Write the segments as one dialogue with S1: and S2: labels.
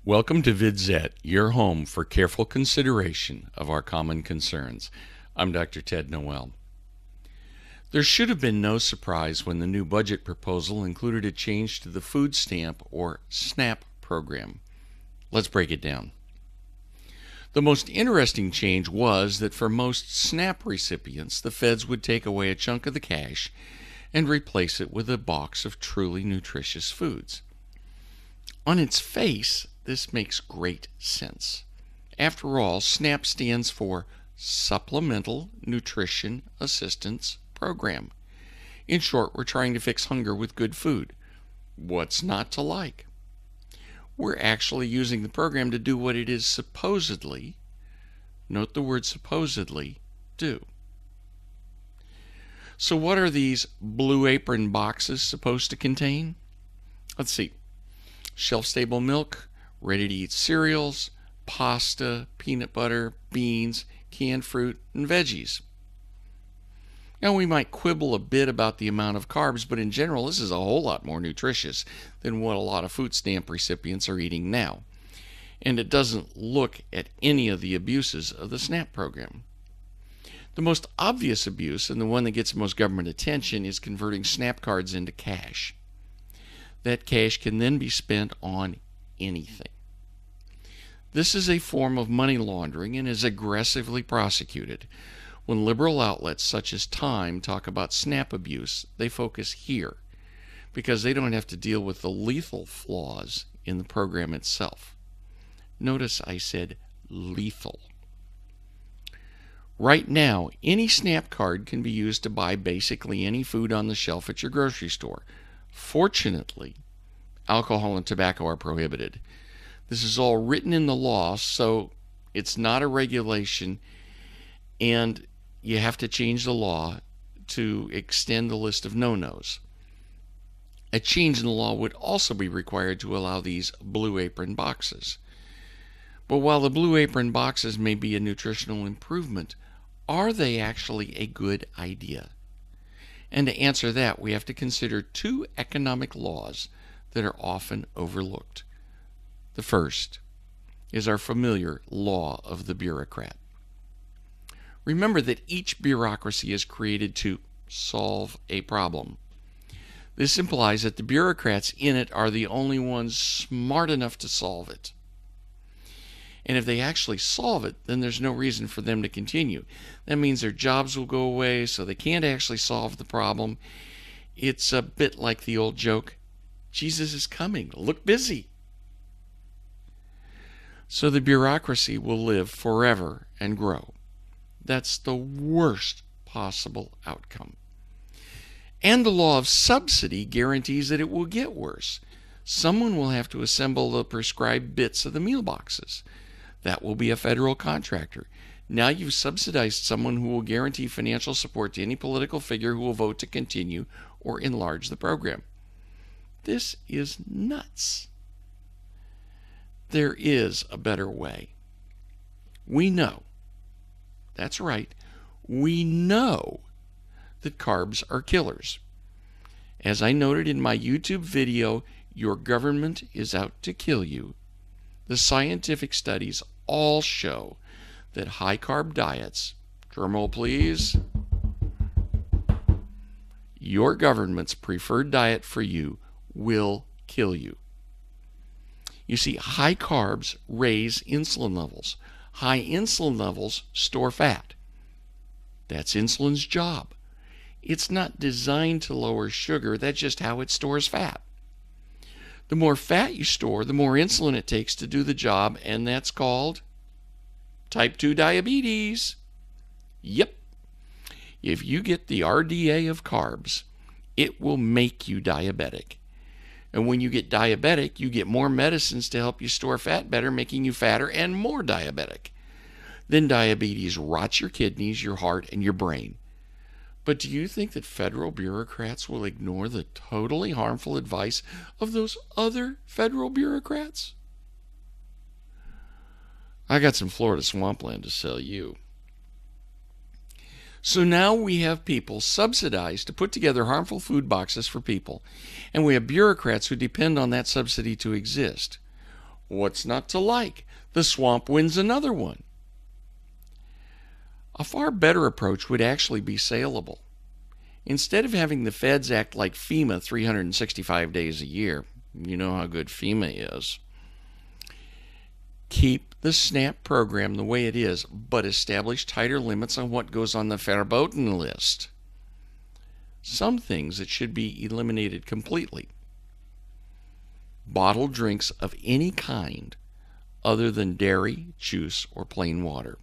S1: Welcome to VidZet, your home for careful consideration of our common concerns. I'm Dr. Ted Noel. There should have been no surprise when the new budget proposal included a change to the food stamp or SNAP program. Let's break it down. The most interesting change was that for most SNAP recipients, the feds would take away a chunk of the cash and replace it with a box of truly nutritious foods. On its face, this makes great sense. After all, SNAP stands for Supplemental Nutrition Assistance Program. In short, we're trying to fix hunger with good food. What's not to like? We're actually using the program to do what it is supposedly, note the word supposedly, do. So what are these blue apron boxes supposed to contain? Let's see. Shelf-stable milk, ready-to-eat cereals, pasta, peanut butter, beans, canned fruit, and veggies. Now, we might quibble a bit about the amount of carbs, but in general, this is a whole lot more nutritious than what a lot of food stamp recipients are eating now. And it doesn't look at any of the abuses of the SNAP program. The most obvious abuse, and the one that gets most government attention, is converting SNAP cards into cash. That cash can then be spent on anything. This is a form of money laundering and is aggressively prosecuted. When liberal outlets such as Time talk about SNAP abuse, they focus here because they don't have to deal with the lethal flaws in the program itself. Notice I said lethal. Right now, any SNAP card can be used to buy basically any food on the shelf at your grocery store. Fortunately, alcohol and tobacco are prohibited. This is all written in the law, so it's not a regulation, and you have to change the law to extend the list of no-nos. A change in the law would also be required to allow these blue apron boxes. But while the blue apron boxes may be a nutritional improvement, are they actually a good idea? And to answer that, we have to consider two economic laws that are often overlooked. The first is our familiar law of the bureaucrat. Remember that each bureaucracy is created to solve a problem. This implies that the bureaucrats in it are the only ones smart enough to solve it. And if they actually solve it, then there's no reason for them to continue. That means their jobs will go away, so they can't actually solve the problem. It's a bit like the old joke, Jesus is coming, look busy. So the bureaucracy will live forever and grow. That's the worst possible outcome. And the law of subsidy guarantees that it will get worse. Someone will have to assemble the prescribed bits of the meal boxes. That will be a federal contractor. Now you've subsidized someone who will guarantee financial support to any political figure who will vote to continue or enlarge the program. This is nuts. There is a better way. We know, that's right, we know that carbs are killers. As I noted in my YouTube video, Your Government is Out to Kill You, the scientific studies all show that high-carb diets, drumroll please, your government's preferred diet for you will kill you. You see, high carbs raise insulin levels. High insulin levels store fat. That's insulin's job. It's not designed to lower sugar, that's just how it stores fat. The more fat you store, the more insulin it takes to do the job, and that's called type 2 diabetes. Yep. If you get the RDA of carbs, it will make you diabetic. And when you get diabetic, you get more medicines to help you store fat better, making you fatter and more diabetic. Then diabetes rots your kidneys, your heart, and your brain. But do you think that federal bureaucrats will ignore the totally harmful advice of those other federal bureaucrats? I got some Florida swampland to sell you. So now we have people subsidized to put together harmful food boxes for people, and we have bureaucrats who depend on that subsidy to exist. What's not to like? The swamp wins another one. A far better approach would actually be saleable. Instead of having the feds act like FEMA 365 days a year, you know how good FEMA is, keep the SNAP program the way it is, but establish tighter limits on what goes on the verboten list. Some things that should be eliminated completely. Bottled drinks of any kind other than dairy, juice, or plain water.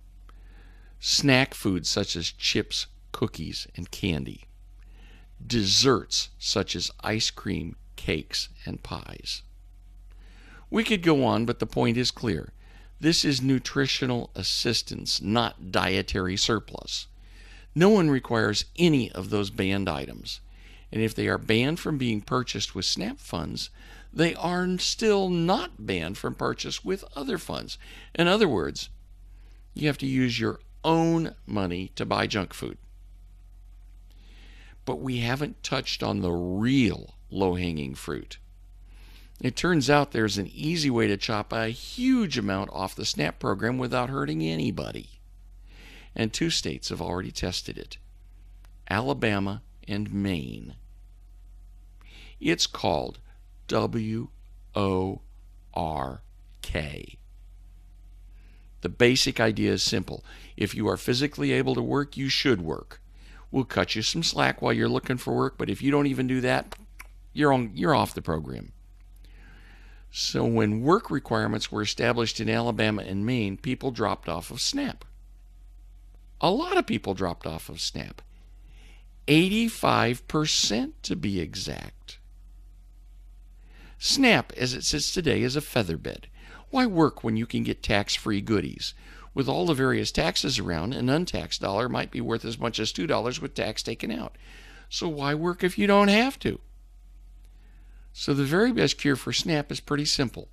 S1: Snack foods such as chips, cookies, and candy. Desserts such as ice cream, cakes, and pies. We could go on, but the point is clear. This is nutritional assistance, not dietary surplus. No one requires any of those banned items. And if they are banned from being purchased with SNAP funds, they are still not banned from purchase with other funds. In other words, you have to use your own money to buy junk food. But we haven't touched on the real low-hanging fruit. It turns out there's an easy way to chop a huge amount off the SNAP program without hurting anybody. And 2 states have already tested it, Alabama and Maine. It's called WORK. The basic idea is simple. If you are physically able to work, you should work. We'll cut you some slack while you're looking for work, but if you don't even do that, you're off the program. So when work requirements were established in Alabama and Maine, people dropped off of SNAP. A lot of people dropped off of SNAP. 85% to be exact. SNAP, as it sits today, is a featherbed. Why work when you can get tax-free goodies? With all the various taxes around, an untaxed dollar might be worth as much as $2 with tax taken out. So why work if you don't have to? So the very best cure for SNAP is pretty simple.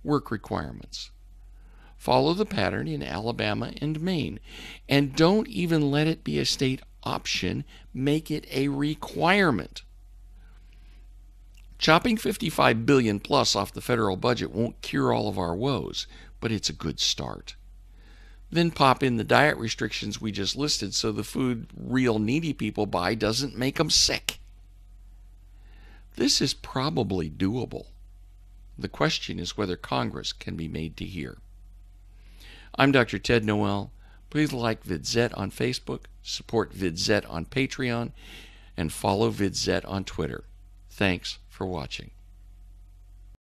S1: Work requirements. Follow the pattern in Alabama and Maine. And don't even let it be a state option. Make it a requirement. Chopping $55 billion plus off the federal budget won't cure all of our woes, but it's a good start. Then pop in the diet restrictions we just listed so the food real needy people buy doesn't make them sick. This is probably doable. The question is whether Congress can be made to hear. I'm Dr. Ted Noel. Please like VidZet on Facebook, support VidZet on Patreon, and follow VidZet on Twitter. Thanks for watching.